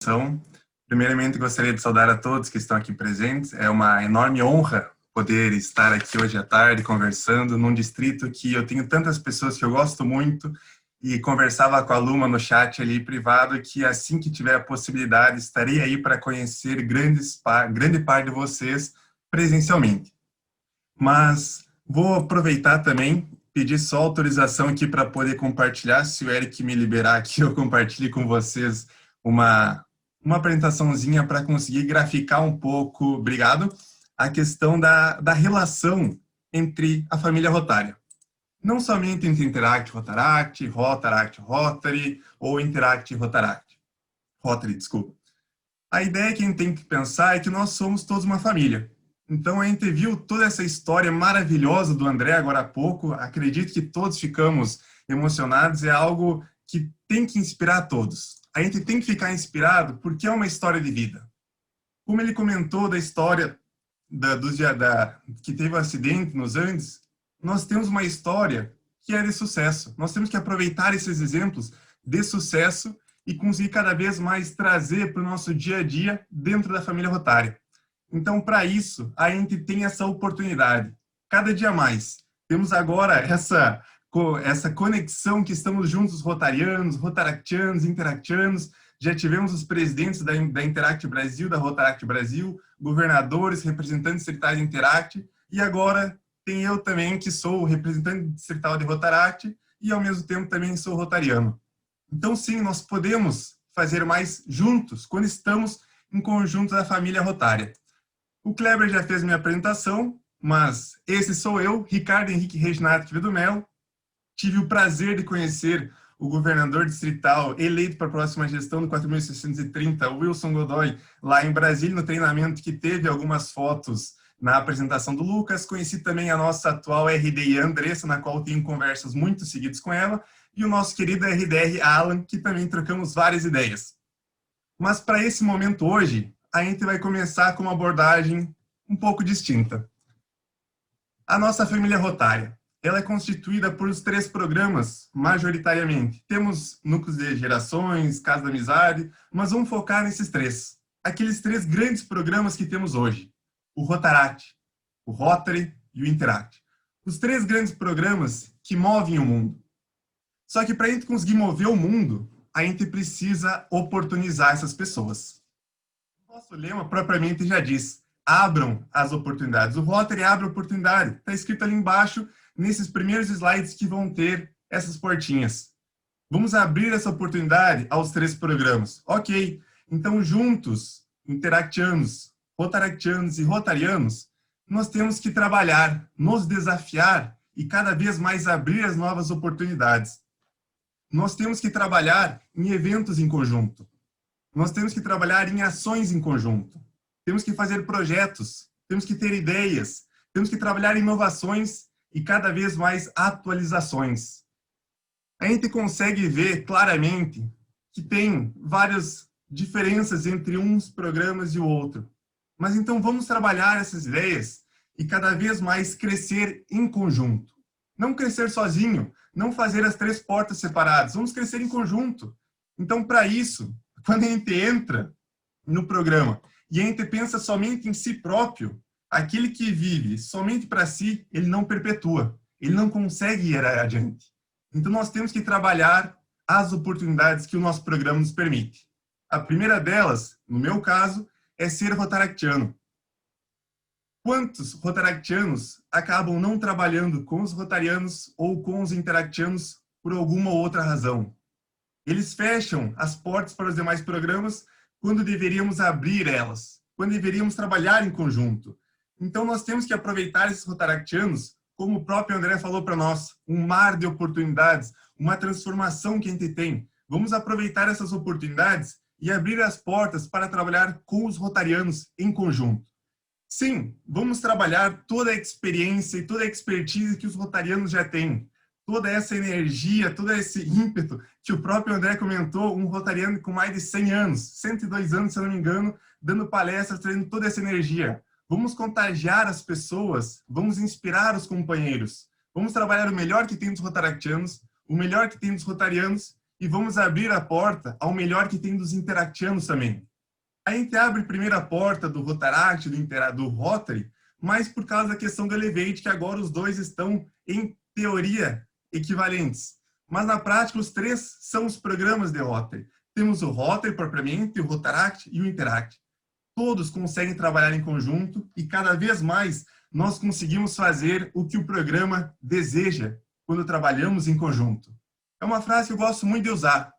Então, primeiramente, gostaria de saudar a todos que estão aqui presentes. É uma enorme honra poder estar aqui hoje à tarde conversando num distrito que eu tenho tantas pessoas que eu gosto muito e conversava com a Luma no chat ali privado que assim que tiver a possibilidade estarei aí para conhecer grande parte de vocês presencialmente. Mas vou aproveitar também, pedir só autorização aqui para poder compartilhar, se o Eric me liberar aqui, eu compartilhe com vocês uma apresentaçãozinha para conseguir graficar um pouco, obrigado, a questão da relação entre a família Rotária. Não somente entre Interact Rotaract, Rotaract Rotary ou Interact Rotaract. Rotary, desculpa. A ideia que a gente tem que pensar é que nós somos todos uma família. Então a gente viu toda essa história maravilhosa do André agora há pouco, acredito que todos ficamos emocionados, é algo que tem que inspirar a todos. A gente tem que ficar inspirado porque é uma história de vida. Como ele comentou da história que teve um acidente nos Andes, nós temos uma história que é de sucesso. Nós temos que aproveitar esses exemplos de sucesso e conseguir cada vez mais trazer para o nosso dia a dia dentro da família Rotária. Então, para isso, a gente tem essa oportunidade. Cada dia mais. Temos agora essa conexão que estamos juntos, rotarianos, rotaractianos, interactianos. Já tivemos os presidentes da Interact Brasil, da Rotaract Brasil, governadores, representantes distritais da Interact, e agora tem eu também, que sou o representante distrital de Rotaract, e ao mesmo tempo também sou rotariano. Então, sim, nós podemos fazer mais juntos, quando estamos em conjunto da família Rotária. O Kleber já fez minha apresentação, mas esse sou eu, Ricardo Henrique Reginato Quevedo Melo. Tive o prazer de conhecer o governador distrital eleito para a próxima gestão do 4.630, Wilson Godoy, lá em Brasília, no treinamento que teve algumas fotos na apresentação do Lucas. Conheci também a nossa atual RDI Andressa, na qual tenho conversas muito seguidas com ela, e o nosso querido RDR Alan, que também trocamos várias ideias. Mas para esse momento hoje, a gente vai começar com uma abordagem um pouco distinta. A nossa família Rotária, ela é constituída por os 3 programas, majoritariamente. Temos núcleos de gerações, Casa da Amizade, mas vamos focar nesses 3. Aqueles 3 grandes programas que temos hoje. O Rotaract, o Rotary e o Interact. Os 3 grandes programas que movem o mundo. Só que para a gente conseguir mover o mundo, a gente precisa oportunizar essas pessoas. O nosso lema propriamente já diz, abram as oportunidades. O Rotary abre a oportunidade. Está escrito ali embaixo, nesses primeiros slides que vão ter essas portinhas. Vamos abrir essa oportunidade aos 3 programas. Ok, então juntos, interactianos, rotaractianos e rotarianos, nós temos que trabalhar, nos desafiar e cada vez mais abrir as novas oportunidades. Nós temos que trabalhar em eventos em conjunto. Nós temos que trabalhar em ações em conjunto. Temos que fazer projetos, temos que ter ideias, temos que trabalhar em inovações e cada vez mais atualizações. A gente consegue ver claramente que tem várias diferenças entre uns programas e o outro. Mas então vamos trabalhar essas ideias e cada vez mais crescer em conjunto. Não crescer sozinho, não fazer as 3 portas separadas, vamos crescer em conjunto. Então, para isso, quando a gente entra no programa e a gente pensa somente em si próprio, aquele que vive somente para si, ele não perpetua, ele não consegue ir adiante. Então, nós temos que trabalhar as oportunidades que o nosso programa nos permite. A primeira delas, no meu caso, é ser rotaractiano. Quantos rotaractianos acabam não trabalhando com os rotarianos ou com os interactianos por alguma outra razão? Eles fecham as portas para os demais programas quando deveríamos abrir elas, quando deveríamos trabalhar em conjunto. Então, nós temos que aproveitar esses rotaractianos, como o próprio André falou para nós, um mar de oportunidades, uma transformação que a gente tem. Vamos aproveitar essas oportunidades e abrir as portas para trabalhar com os rotarianos em conjunto. Sim, vamos trabalhar toda a experiência e toda a expertise que os rotarianos já têm. Toda essa energia, todo esse ímpeto que o próprio André comentou, um rotariano com mais de 100 anos, 102 anos, se eu não me engano, dando palestras, trazendo toda essa energia. Vamos contagiar as pessoas, vamos inspirar os companheiros, vamos trabalhar o melhor que tem dos rotaractianos, o melhor que tem dos rotarianos e vamos abrir a porta ao melhor que tem dos interactianos também. A gente abre primeiro a porta do Rotaract, do Rotary, mas por causa da questão do Elevate, que agora os dois estão, em teoria, equivalentes. Mas na prática, os três são os programas de Rotary. Temos o Rotary propriamente, o Rotaract e o Interact. Todos conseguem trabalhar em conjunto e cada vez mais nós conseguimos fazer o que o programa deseja quando trabalhamos em conjunto. É uma frase que eu gosto muito de usar.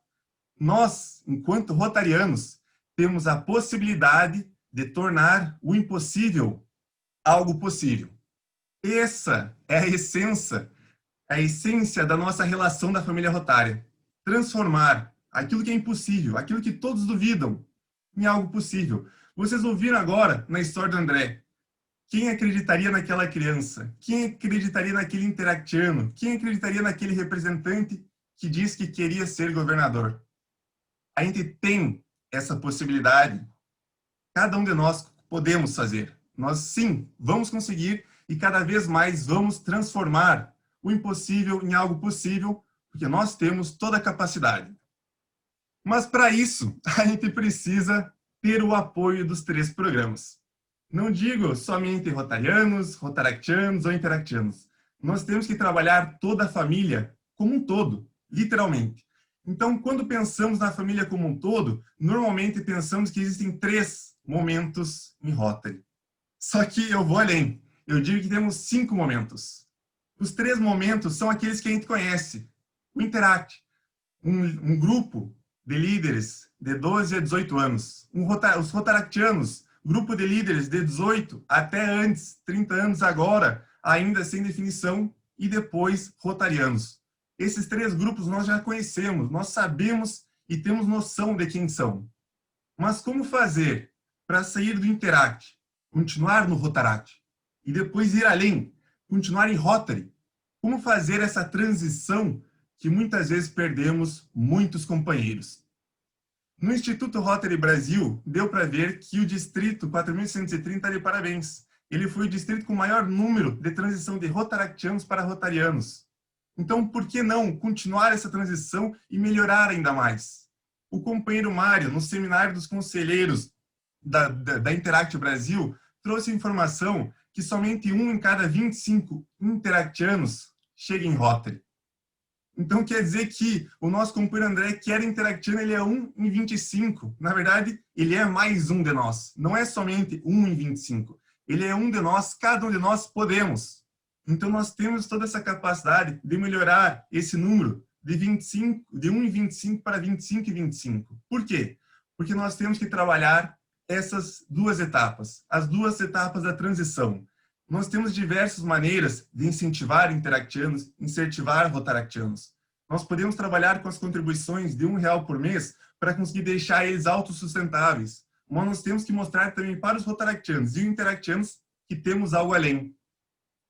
Nós, enquanto rotarianos, temos a possibilidade de tornar o impossível algo possível. Essa é a essência da nossa relação da família rotária. Transformar aquilo que é impossível, aquilo que todos duvidam, em algo possível. Vocês ouviram agora, na história do André, quem acreditaria naquela criança? Quem acreditaria naquele interactiano? Quem acreditaria naquele representante que diz que queria ser governador? A gente tem essa possibilidade. Cada um de nós podemos fazer. Nós, sim, vamos conseguir e cada vez mais vamos transformar o impossível em algo possível, porque nós temos toda a capacidade. Mas, para isso, a gente precisa ter o apoio dos três programas. Não digo somente rotarianos, rotaractianos ou interactianos. Nós temos que trabalhar toda a família como um todo, literalmente. Então, quando pensamos na família como um todo, normalmente pensamos que existem 3 momentos em Rotary. Só que eu vou além. Eu digo que temos 5 momentos. Os 3 momentos são aqueles que a gente conhece. O Interact, um grupo de líderes de 12 a 18 anos. Os rotaractianos, grupo de líderes de 18 até antes, 30 anos agora, ainda sem definição, e depois rotarianos. Esses 3 grupos nós já conhecemos, nós sabemos e temos noção de quem são. Mas como fazer para sair do Interact, continuar no Rotaract, e depois ir além, continuar em Rotary? Como fazer essa transição que muitas vezes perdemos muitos companheiros? No Instituto Rotary Brasil, deu para ver que o Distrito 4.130 está de parabéns. Ele foi o distrito com o maior número de transição de rotaractianos para rotarianos. Então, por que não continuar essa transição e melhorar ainda mais? O companheiro Mário, no seminário dos conselheiros da Interact Brasil, trouxe informação que somente 1 em cada 25 interactianos chega em Rotary. Então, quer dizer que o nosso companheiro André, que era interactiano, ele é 1 em 25. Na verdade, ele é mais um de nós. Não é somente 1 em 25. Ele é um de nós, cada um de nós podemos. Então, nós temos toda essa capacidade de melhorar esse número de 1 em 25 para 25 em 25. Por quê? Porque nós temos que trabalhar essas 2 etapas, as 2 etapas da transição. Nós temos diversas maneiras de incentivar interactianos, incentivar rotaractianos. Nós podemos trabalhar com as contribuições de R$1 por mês para conseguir deixar eles autossustentáveis. Mas nós temos que mostrar também para os rotaractianos e interactianos que temos algo além.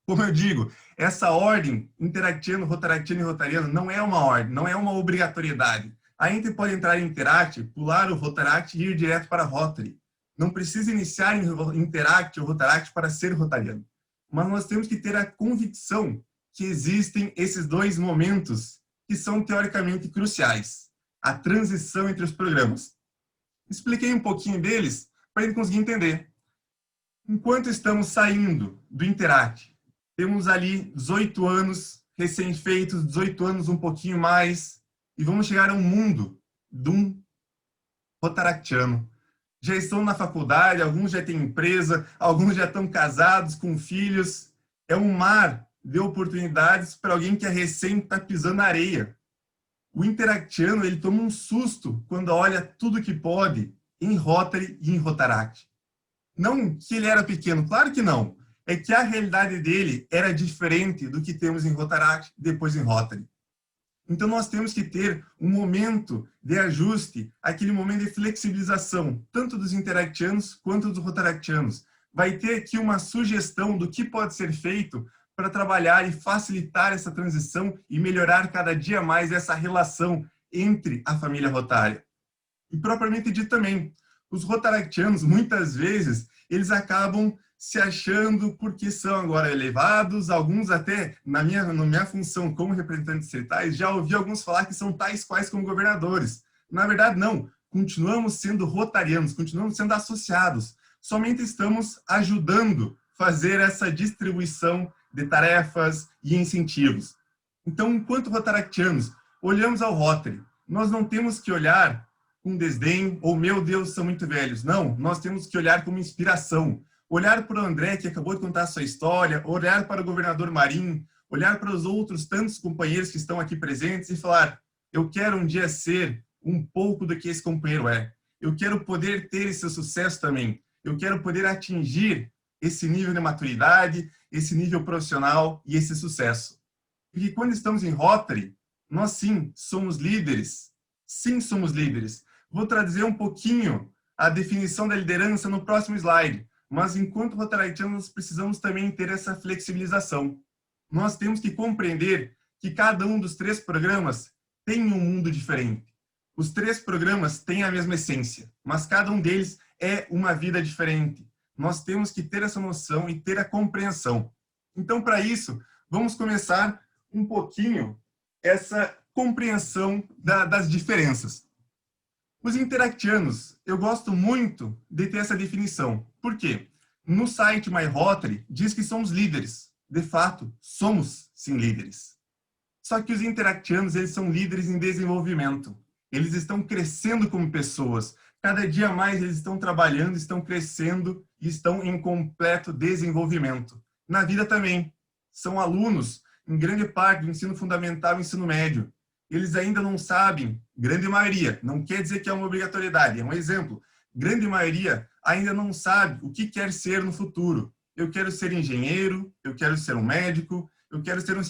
Como eu digo, essa ordem interactiano, rotaractiano e rotariano não é uma ordem, não é uma obrigatoriedade. A gente pode entrar em Interact, pular o Rotaract e ir direto para Rotary. Não precisa iniciar em Interact ou Rotaract para ser rotariano. Mas nós temos que ter a convicção que existem esses 2 momentos que são teoricamente cruciais. A transição entre os programas. Expliquei um pouquinho deles para ele conseguir entender. Enquanto estamos saindo do Interact, temos ali 18 anos recém-feitos, 18 anos um pouquinho mais, e vamos chegar a um mundo de um rotaractiano. Já estão na faculdade, alguns já têm empresa, alguns já estão casados, com filhos. É um mar de oportunidades para alguém que é recém está pisando na areia. O interactiano, ele toma um susto quando olha tudo que pode em Rotary e em Rotaract. Não que ele era pequeno, claro que não. É que a realidade dele era diferente do que temos em Rotaract e depois em Rotary. Então, nós temos que ter um momento de ajuste, aquele momento de flexibilização, tanto dos interactianos quanto dos rotaractianos. Vai ter aqui uma sugestão do que pode ser feito para trabalhar e facilitar essa transição e melhorar cada dia mais essa relação entre a família rotária. E propriamente dito também, os rotaractianos, muitas vezes, eles acabam se achando porque são agora elevados, alguns até, na minha função como representantes distritais, já ouvi alguns falar que são tais quais como governadores. Na verdade, não. Continuamos sendo rotarianos, continuamos sendo associados. Somente estamos ajudando a fazer essa distribuição de tarefas e incentivos. Então, enquanto rotaractianos, olhamos ao Rotary. Nós não temos que olhar com desdém ou, meu Deus, são muito velhos. Não, nós temos que olhar como inspiração. Olhar para o André, que acabou de contar a sua história, olhar para o governador Marinho, olhar para os outros tantos companheiros que estão aqui presentes e falar, eu quero um dia ser um pouco do que esse companheiro é. Eu quero poder ter esse sucesso também. Eu quero poder atingir esse nível de maturidade, esse nível profissional e esse sucesso. Porque quando estamos em Rotary, nós sim somos líderes. Sim, somos líderes. Vou trazer um pouquinho a definição da liderança no próximo slide. Mas enquanto rotaractianos, nós precisamos também ter essa flexibilização. Nós temos que compreender que cada um dos 3 programas tem um mundo diferente. Os 3 programas têm a mesma essência, mas cada um deles é uma vida diferente. Nós temos que ter essa noção e ter a compreensão. Então, para isso, vamos começar um pouquinho essa compreensão das diferenças. Os interactianos, eu gosto muito de ter essa definição. Por quê? No site My Rotary diz que somos líderes. De fato, somos sim líderes. Só que os interactianos, eles são líderes em desenvolvimento. Eles estão crescendo como pessoas. Cada dia mais eles estão trabalhando, estão crescendo e estão em completo desenvolvimento. Na vida também. São alunos, em grande parte, do ensino fundamental e ensino médio. Eles ainda não sabem, grande maioria, não quer dizer que é uma obrigatoriedade, é um exemplo. Grande maioria ainda não sabe o que quer ser no futuro. Eu quero ser engenheiro, eu quero ser um médico, eu quero ser um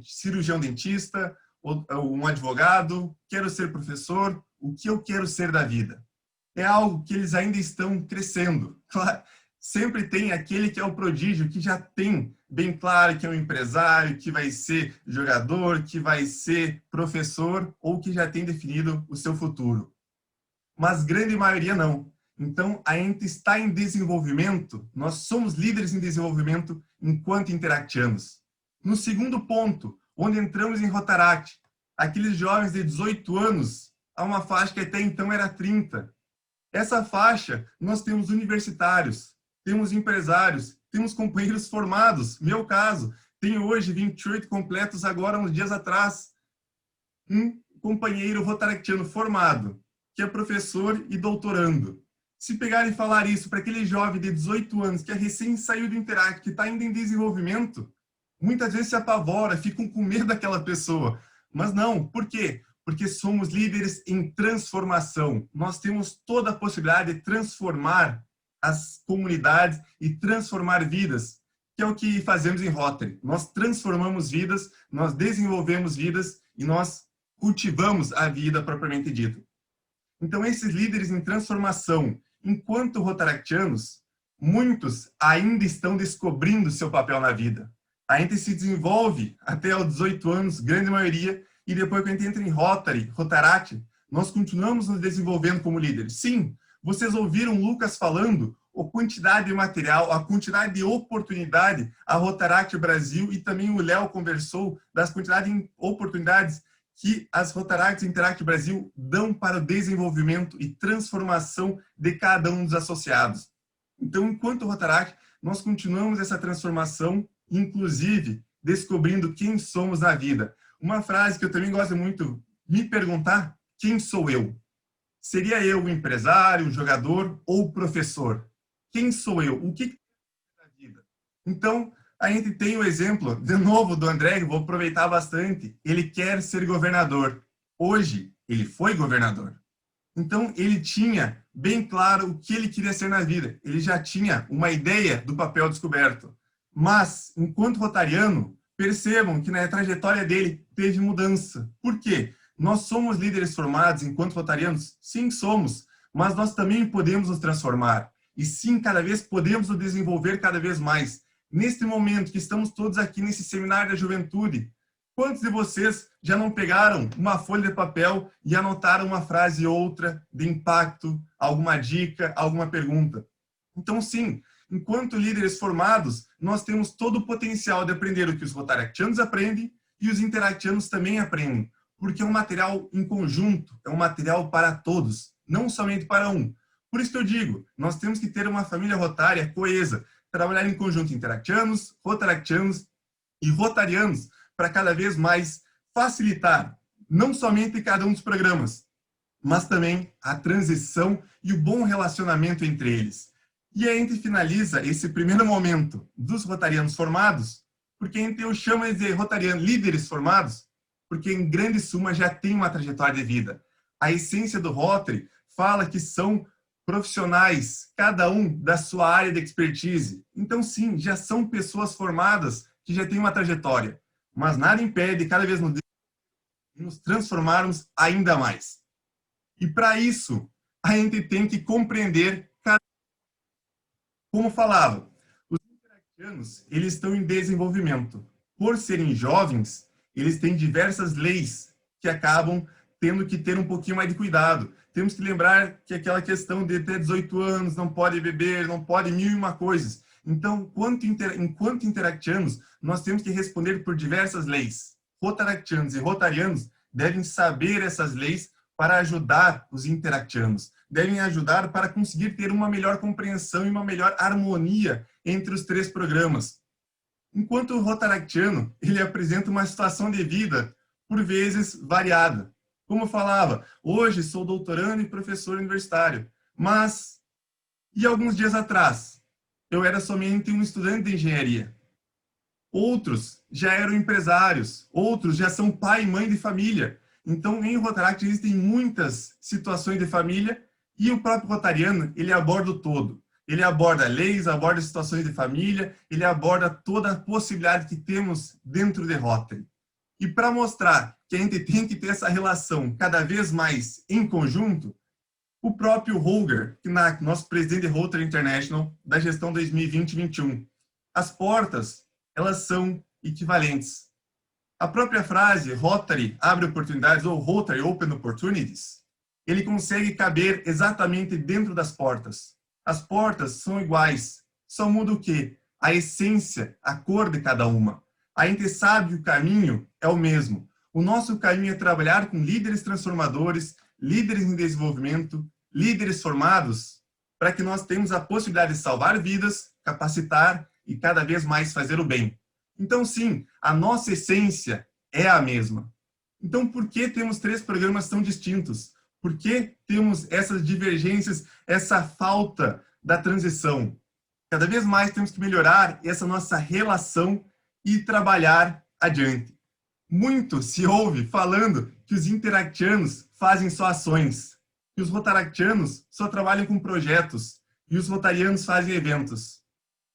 cirurgião dentista, ou um advogado, quero ser professor, o que eu quero ser da vida. É algo que eles ainda estão crescendo. Claro, sempre tem aquele que é o prodígio, que já tem bem claro que é um empresário, que vai ser jogador, que vai ser professor, ou que já tem definido o seu futuro. Mas grande maioria não. Então, a gente está em desenvolvimento, nós somos líderes em desenvolvimento enquanto interactianos. No segundo ponto, onde entramos em Rotaract, aqueles jovens de 18 anos, a uma faixa que até então era 30. Essa faixa, nós temos universitários, temos empresários, temos companheiros formados. Meu caso, tenho hoje 28 completos agora, uns dias atrás. Um companheiro rotaractiano formado, que é professor e doutorando. Se pegar e falar isso para aquele jovem de 18 anos, que é recém saiu do Interact, que está ainda em desenvolvimento, muitas vezes se apavora, ficam com medo daquela pessoa. Mas não, por quê? Porque somos líderes em transformação. Nós temos toda a possibilidade de transformar as comunidades e transformar vidas, que é o que fazemos em Rotary. Nós transformamos vidas, nós desenvolvemos vidas e nós cultivamos a vida propriamente dita. Então, esses líderes em transformação, enquanto rotaractianos, muitos ainda estão descobrindo seu papel na vida. A gente se desenvolve até aos 18 anos, grande maioria, e depois que a gente entra em Rotaract, nós continuamos nos desenvolvendo como líderes. Sim, vocês ouviram o Lucas falando a quantidade de material, a quantidade de oportunidade a Rotaract Brasil e também o Léo conversou das quantidades de oportunidades que as Rotaracts Interact Brasil dão para o desenvolvimento e transformação de cada um dos associados. Então, enquanto Rotaract, nós continuamos essa transformação, inclusive descobrindo quem somos na vida. Uma frase que eu também gosto muito, me perguntar quem sou eu? Seria eu um empresário, um jogador ou professor? Quem sou eu? O que é na vida? Então, a gente tem o exemplo, de novo, do André, vou aproveitar bastante. Ele quer ser governador. Hoje, ele foi governador. Então, ele tinha bem claro o que ele queria ser na vida. Ele já tinha uma ideia do papel descoberto. Mas, enquanto rotariano, percebam que na trajetória dele teve mudança. Por quê? Nós somos líderes formados enquanto rotarianos? Sim, somos. Mas nós também podemos nos transformar. E sim, cada vez podemos nos desenvolver cada vez mais. Neste momento que estamos todos aqui nesse seminário da juventude, quantos de vocês já não pegaram uma folha de papel e anotaram uma frase ou outra de impacto, alguma dica, alguma pergunta? Então, sim, Enquanto líderes formados, nós temos todo o potencial de aprender o que os rotaractianos aprendem e os interactianos também aprendem, porque é um material em conjunto, é um material para todos, não somente para um. Por isso que eu digo, nós temos que ter uma família rotária coesa, trabalhar em conjunto interactianos, rotaractianos e rotarianos para cada vez mais facilitar não somente cada um dos programas, mas também a transição e o bom relacionamento entre eles. E a gente finaliza esse primeiro momento dos rotarianos formados, porque a gente chama de rotarianos líderes formados, porque em grande suma já tem uma trajetória de vida. A essência do Rotary fala que são profissionais, cada um da sua área de expertise. Então, sim, já são pessoas formadas que já têm uma trajetória, mas nada impede cada vez nos transformarmos ainda mais. E para isso, a gente tem que compreender, como falava, os interactianos, eles estão em desenvolvimento. Por serem jovens, eles têm diversas leis que acabam tendo que ter um pouquinho mais de cuidado. Temos que lembrar que aquela questão de ter 18 anos, não pode beber, não pode mil e uma coisas. Então, enquanto interactianos, nós temos que responder por diversas leis. Rotaractianos e rotarianos devem saber essas leis para ajudar os interactianos. Devem ajudar para conseguir ter uma melhor compreensão e uma melhor harmonia entre os três programas. Enquanto o rotaractiano, ele apresenta uma situação de vida, por vezes, variada. Como eu falava, hoje sou doutorando e professor universitário, mas, e alguns dias atrás, eu era somente um estudante de engenharia. Outros já eram empresários, outros já são pai e mãe de família. Então, em Rotaract existem muitas situações de família e o próprio rotariano, ele aborda o todo. Ele aborda leis, aborda situações de família, ele aborda toda a possibilidade que temos dentro de Rotary. E para mostrar que a gente tem que ter essa relação cada vez mais em conjunto, o próprio Holger Knack, nosso presidente de Rotary International da gestão 2020-21, as portas, elas são equivalentes. A própria frase Rotary abre oportunidades ou Rotary Open Opportunities, ele consegue caber exatamente dentro das portas. As portas são iguais, só muda o quê? A essência, a cor de cada uma. A gente sabe que o caminho é o mesmo. O nosso caminho é trabalhar com líderes transformadores, líderes em desenvolvimento, líderes formados, para que nós tenhamos a possibilidade de salvar vidas, capacitar e cada vez mais fazer o bem. Então, sim, a nossa essência é a mesma. Então, por que temos três programas tão distintos? Por que temos essas divergências, essa falta da transição? Cada vez mais temos que melhorar essa nossa relação e trabalhar adiante. Muito se ouve falando que os interactianos fazem só ações, que os rotaractianos só trabalham com projetos e os rotarianos fazem eventos.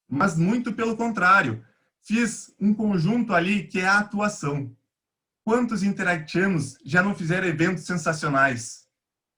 Mas muito pelo contrário, fiz um conjunto ali que é a atuação. Quantos interactianos já não fizeram eventos sensacionais?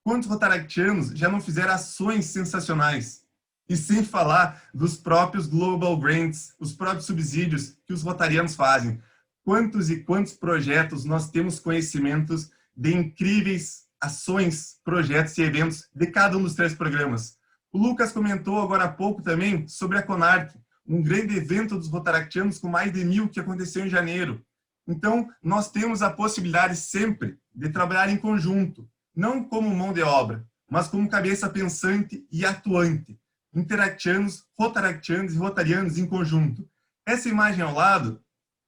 Quantos rotaractianos já não fizeram ações sensacionais? E sem falar dos próprios Global Grants, os próprios subsídios que os rotarianos fazem. Quantos e quantos projetos nós temos conhecimentos de incríveis ações, projetos e eventos de cada um dos três programas. O Lucas comentou agora há pouco também sobre a CONARC, um grande evento dos rotaractianos com mais de 1.000 que aconteceu em janeiro. Então, nós temos a possibilidade sempre de trabalhar em conjunto, não como mão de obra, mas como cabeça pensante e atuante. Interactianos, rotaractianos e rotarianos em conjunto. Essa imagem ao lado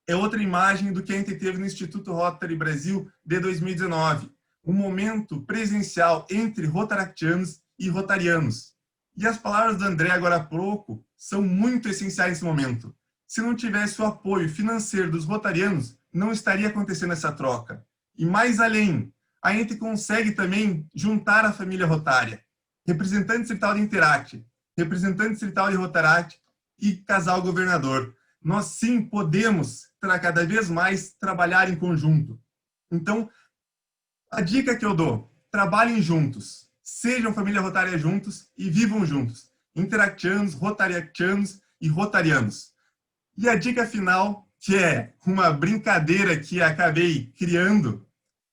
é outra imagem do que a gente teve no Instituto Rotary Brasil de 2019, um momento presencial entre rotaractianos e rotarianos. E as palavras do André agora há pouco são muito essenciais nesse momento. Se não tivesse o apoio financeiro dos rotarianos, não estaria acontecendo essa troca. E mais além, a gente consegue também juntar a família rotária, representante distrital de Interact, representante distrital de Rotaract e casal governador. Nós sim podemos cada vez mais trabalhar em conjunto. Então, a dica que eu dou, trabalhem juntos, sejam família rotária juntos e vivam juntos. Interactianos, rotariactianos e rotarianos. E a dica final, que é uma brincadeira que acabei criando,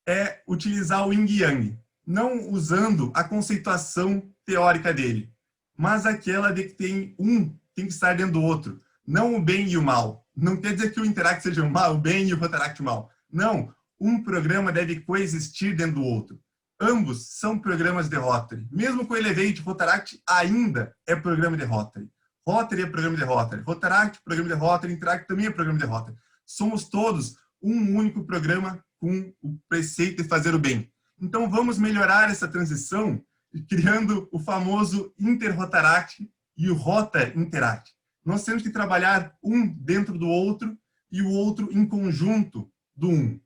é utilizar o Yin Yang, não usando a conceituação teórica dele, mas aquela de que tem um tem que estar dentro do outro, não o bem e o mal. Não quer dizer que o Interact seja o mal, o bem e o Rotaract o mal. Não, um programa deve coexistir dentro do outro. Ambos são programas de Rotary. Mesmo com o Elevate, Rotaract ainda é programa de Rotary. Rotary é programa de Rotary. Rotaract, programa de Rotary. Interact também é programa de Rotary. Somos todos um único programa com o preceito de fazer o bem. Então, vamos melhorar essa transição criando o famoso Inter-Rotaract e o Rotary-Interact. Nós temos que trabalhar um dentro do outro e o outro em conjunto do um.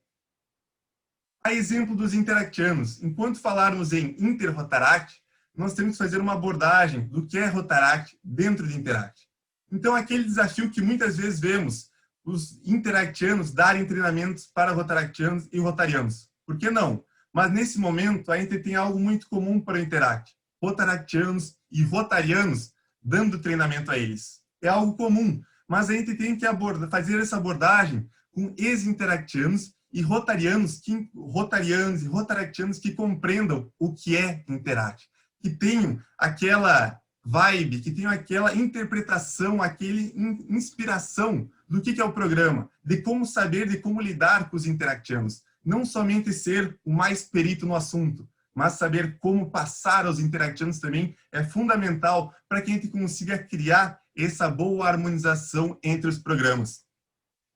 A exemplo dos interactianos, enquanto falarmos em Inter-Rotaract, nós temos que fazer uma abordagem do que é Rotaract dentro de Interact. Então, aquele desafio que muitas vezes vemos os interactianos darem treinamentos para rotaractianos e rotarianos. Por que não? Mas, nesse momento, a gente tem algo muito comum para o Interact. Rotaractianos e rotarianos dando treinamento a eles. É algo comum, mas a gente tem que fazer essa abordagem com ex-interactianos e rotarianos e rotaractianos que compreendam o que é Interact, que tenham aquela vibe, que tenham aquela interpretação, aquela inspiração do que é o programa, de como saber, de como lidar com os interactianos. Não somente ser o mais perito no assunto, mas saber como passar aos interactianos também é fundamental para que a gente consiga criar essa boa harmonização entre os programas.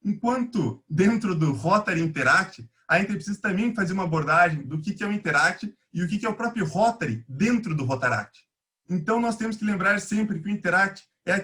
Enquanto dentro do Rotary Interact, a gente precisa também fazer uma abordagem do que é o Interact e o que é o próprio Rotary dentro do Rotaract. Então, nós temos que lembrar sempre que o Interact é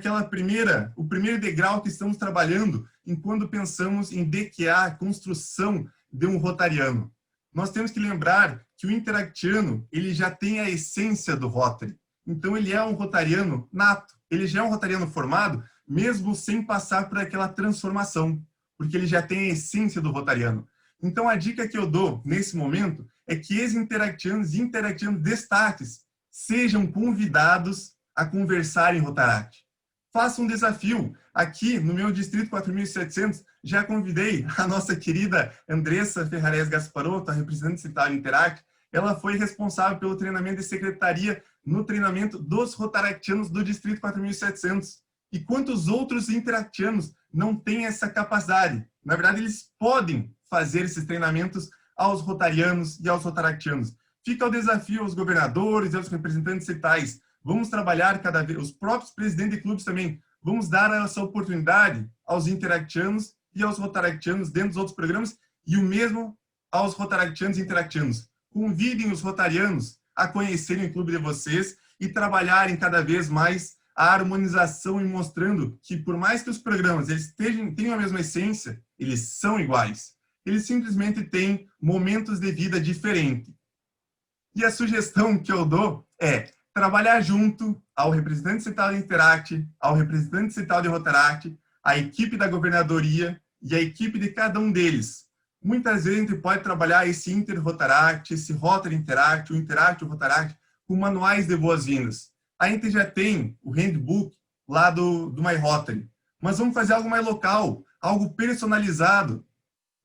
o primeiro degrau que estamos trabalhando enquanto pensamos em DQA, a construção de um rotariano. Nós temos que lembrar que o interactiano, ele já tem a essência do Rotary. Então, ele é um rotariano nato. Ele já é um rotariano formado, mesmo sem passar por aquela transformação, porque ele já tem a essência do rotariano. Então, a dica que eu dou nesse momento é que ex-interactianos e interactianos destaques sejam convidados a conversar em Rotaract. Faça um desafio. Aqui, no meu Distrito 4700, já convidei a nossa querida Andressa Ferrares Gasparotto, a representante citada em Interact. Ela foi responsável pelo treinamento de secretaria no treinamento dos rotaractianos do Distrito 4700. E quantos outros interactianos não têm essa capacidade? Na verdade, eles podem fazer esses treinamentos aos rotarianos e aos rotaractianos. Fica o desafio aos governadores e aos representantes citais. Vamos trabalhar cada vez, os próprios presidentes de clubes também, vamos dar essa oportunidade aos interactianos e aos rotaractianos dentro dos outros programas e o mesmo aos rotaractianos e interactianos. Convidem os rotarianos a conhecerem o clube de vocês e trabalharem cada vez mais a harmonização e mostrando que por mais que os programas eles tenham a mesma essência, eles são iguais. Eles simplesmente têm momentos de vida diferentes. E a sugestão que eu dou é trabalhar junto ao representante cital de Interact, ao representante cital de Rotaract, a equipe da governadoria e a equipe de cada um deles. Muitas vezes a gente pode trabalhar esse Inter-Rotaract, esse Rotary Interact, o Interact e o Rotaract, com manuais de boas-vindas. A gente já tem o handbook lá do My Rotary, mas vamos fazer algo mais local, algo personalizado,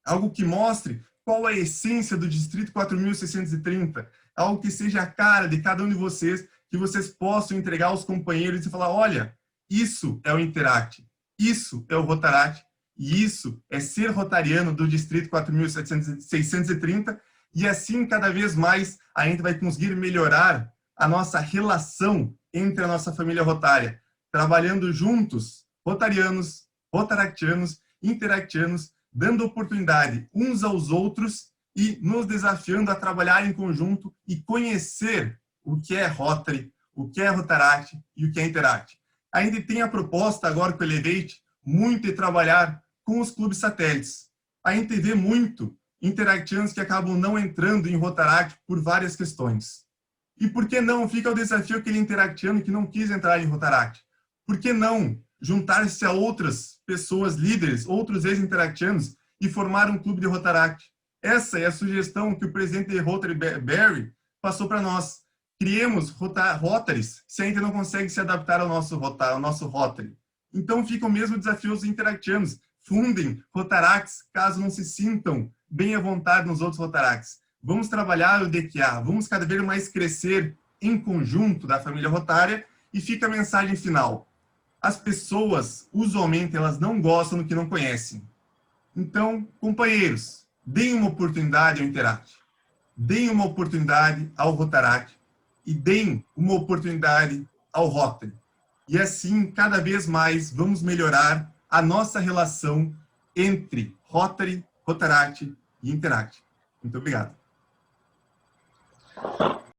algo que mostre qual é a essência do Distrito 4630, algo que seja a cara de cada um de vocês, que vocês possam entregar aos companheiros e falar, olha, isso é o Interact, isso é o Rotaract, e isso é ser rotariano do Distrito 4630, e assim, cada vez mais, a gente vai conseguir melhorar a nossa relação entre a nossa família rotária, trabalhando juntos, rotarianos, rotaractianos, interactianos, dando oportunidade uns aos outros e nos desafiando a trabalhar em conjunto e conhecer o que é Rotary, o que é Rotaract e o que é Interact. A gente tem a proposta agora com o Elevate muito de trabalhar com os clubes satélites. A gente vê muito interactianos que acabam não entrando em Rotaract por várias questões. E por que não? Fica o desafio aquele interactiano que não quis entrar em Rotaract. Por que não juntar-se a outras pessoas líderes, outros ex-interactianos e formar um clube de Rotaract? Essa é a sugestão que o presidente de Rotary, Barry, passou para nós. Criemos Rotaries se a gente não consegue se adaptar ao nosso Rotary. Então fica o mesmo desafio aos interactianos. Fundem Rotaracts caso não se sintam bem à vontade nos outros Rotaracts. Vamos trabalhar o DQA, vamos cada vez mais crescer em conjunto da família rotária e fica a mensagem final. As pessoas, usualmente, elas não gostam do que não conhecem. Então, companheiros, deem uma oportunidade ao Interact. Deem uma oportunidade ao Rotaract. E deem uma oportunidade ao Rotary. E assim, cada vez mais, vamos melhorar a nossa relação entre Rotary, Rotaract e Interact. Muito obrigado.